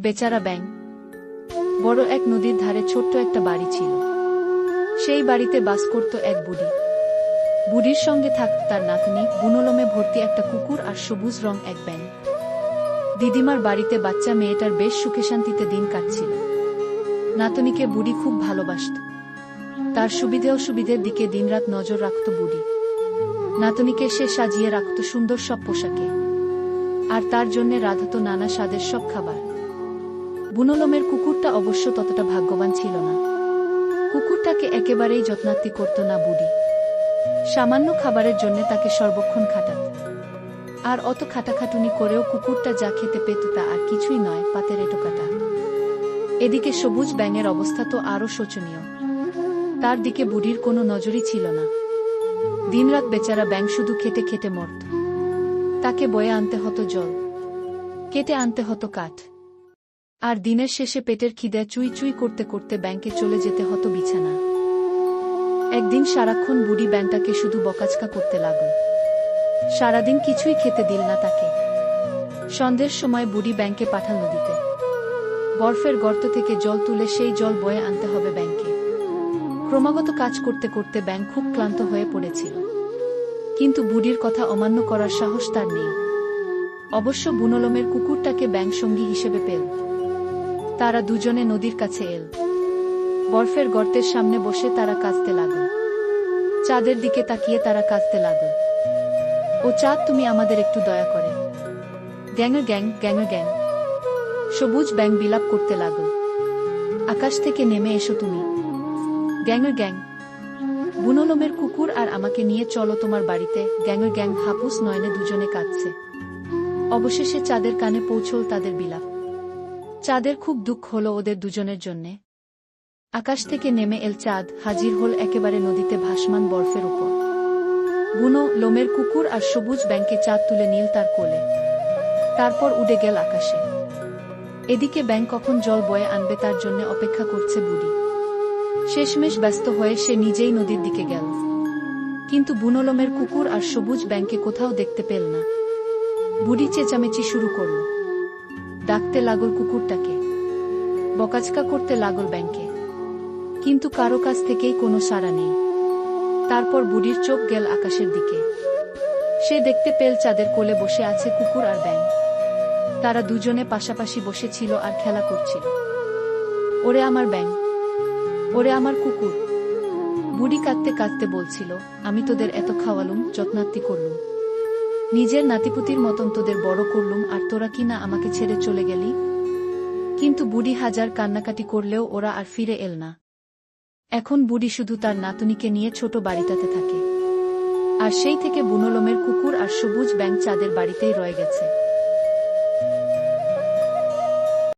বেচারা ব্যাঙ। বড় এক নদীর ধারে ছোট্ট একটা বাড়ি ছিল। সেই বাড়িতে বাস করত এক বুড়ি। বুড়ির সঙ্গে থাকত তার নাতনি, বুনোলোমে ভর্তি একটা কুকুর আর সবুজ রং এক ব্যাঙ। দিদিমার বাড়িতে বাচ্চা মেয়েটার বেশ সুখে শান্তিতে দিন কাটছিল। নাতনিকে বুড়ি খুব ভালোবাসত। তার সুবিধে অসুবিধের দিকে দিনরাত নজর রাখত বুড়ি। নাতনিকে সে সাজিয়ে রাখত সুন্দর সব পোশাকে, আর তার জন্যে রাঁধত নানা স্বাদের সব খাবার। বুনোলোমের কুকুরটা অবশ্য ততটা ভাগ্যবান ছিল না। কুকুরটাকে একেবারেই যত্নার্থী করত না বুড়ি। সামান্য খাবারের জন্য তাকে সর্বক্ষণ খাটাত। আর অত খাটাখাটুনি করেও কুকুরটা যা খেতে পেত তা আর কিছুই নয়, পাতের এঁটোকাটা। এদিকে সবুজ ব্যাঙের অবস্থা তো আরও শোচনীয়। তার দিকে বুড়ির কোনো নজরই ছিল না। দিনরাত বেচারা ব্যাঙ শুধু খেটে খেটে মরত। তাকে বয়ে আনতে হতো জল, কেটে আনতে হতো কাঠ, আর দিনের শেষে পেটের খিদে চুই চুই করতে করতে ব্যাঙকে চলে যেতে হতো বিছানা। একদিন সারাক্ষণ বুড়ি ব্যাঙটাকে শুধু বকাঝকা করতে লাগল। সারাদিন কিছুই খেতে দিল না তাকে। সন্ধ্যের সময় বুড়ি ব্যাঙকে পাঠাল নদীতে। বরফের গর্ত থেকে জল তুলে সেই জল বয়ে আনতে হবে ব্যাঙকে। ক্রমাগত কাজ করতে করতে ব্যাঙ খুব ক্লান্ত হয়ে পড়েছিল, কিন্তু বুড়ির কথা অমান্য করার সাহস তার নেই। অবশ্য বুনোলোমের কুকুরটাকে ব্যাঙ সঙ্গী হিসেবে পেল। তারা দুজনে নদীর কাছে এল। বরফের গর্তের সামনে বসে তারা কাঁদতে লাগল। চাঁদের দিকে তাকিয়ে তারা কাঁদতে লাগল। ও চাঁদ, তুমি আমাদের একটু দয়া করে। Gang gang gang gang. সবুজ ব্যাঙ বিলাপ করতে লাগল। আকাশ থেকে নেমে এসো তুমি। Gang gang. বুনোলোমের কুকুর আর আমাকে নিয়ে চলো তোমার বাড়িতে। Gang gang. হাপুস নয়নে দুজনে কাঁদছে। অবশেষে চাঁদের কানে পৌঁছল তাদের বিলাপ। চাঁদের খুব দুঃখ হলো ওদের দুজনের জন্যে। আকাশ থেকে নেমে এল চাঁদ, হাজির হল একেবারে নদীতে ভাসমান বরফের উপর। বুনো লোমের কুকুর আর সবুজ ব্যাঙকে চাঁদ তুলে নিল তার কোলে। তারপর উড়ে গেল আকাশে। এদিকে ব্যাঙ কখন জল বয়ে আনবে তার জন্য অপেক্ষা করছে বুড়ি। শেষমেশ ব্যস্ত হয়ে সে নিজেই নদীর দিকে গেল, কিন্তু বুনোলোমের কুকুর আর সবুজ ব্যাঙকে কোথাও দেখতে পেল না। বুড়ি চেঁচামেচি শুরু করল। ডাকতে লাগল কুকুরটাকে, বকাঝকা করতে লাগল ব্যাঙকে, কিন্তু কারো কাছ থেকেই কোনো সাড়া নেই। তারপর বুড়ির চোখ গেল আকাশের দিকে। সে দেখতে পেল চাঁদের কোলে বসে আছে কুকুর আর ব্যাঙ। তারা দুজনে পাশাপাশি বসেছিল আর খেলা করছিল। ওরে আমার ব্যাঙ, ওরে আমার কুকুর। বুড়ি কাঁদতে কাঁদতে বলছিল, আমি তোদের এত খাওয়ালুম, যত্নার্থী করলুম, নিজের নাতিপুতির মতন তোদের বড় করলুম, আর তোরা কি না আমাকে ছেড়ে চলে গেলি। কিন্তু বুড়ি হাজার কান্নাকাটি করলেও ওরা আর ফিরে এল না। এখন বুড়ি শুধু তার নাতনিকে নিয়ে ছোট বাড়িটাতে থাকে। আর সেই থেকে বুনোলোমের কুকুর আর সবুজ ব্যাঙ চাঁদের বাড়িতেই রয়ে গেছে।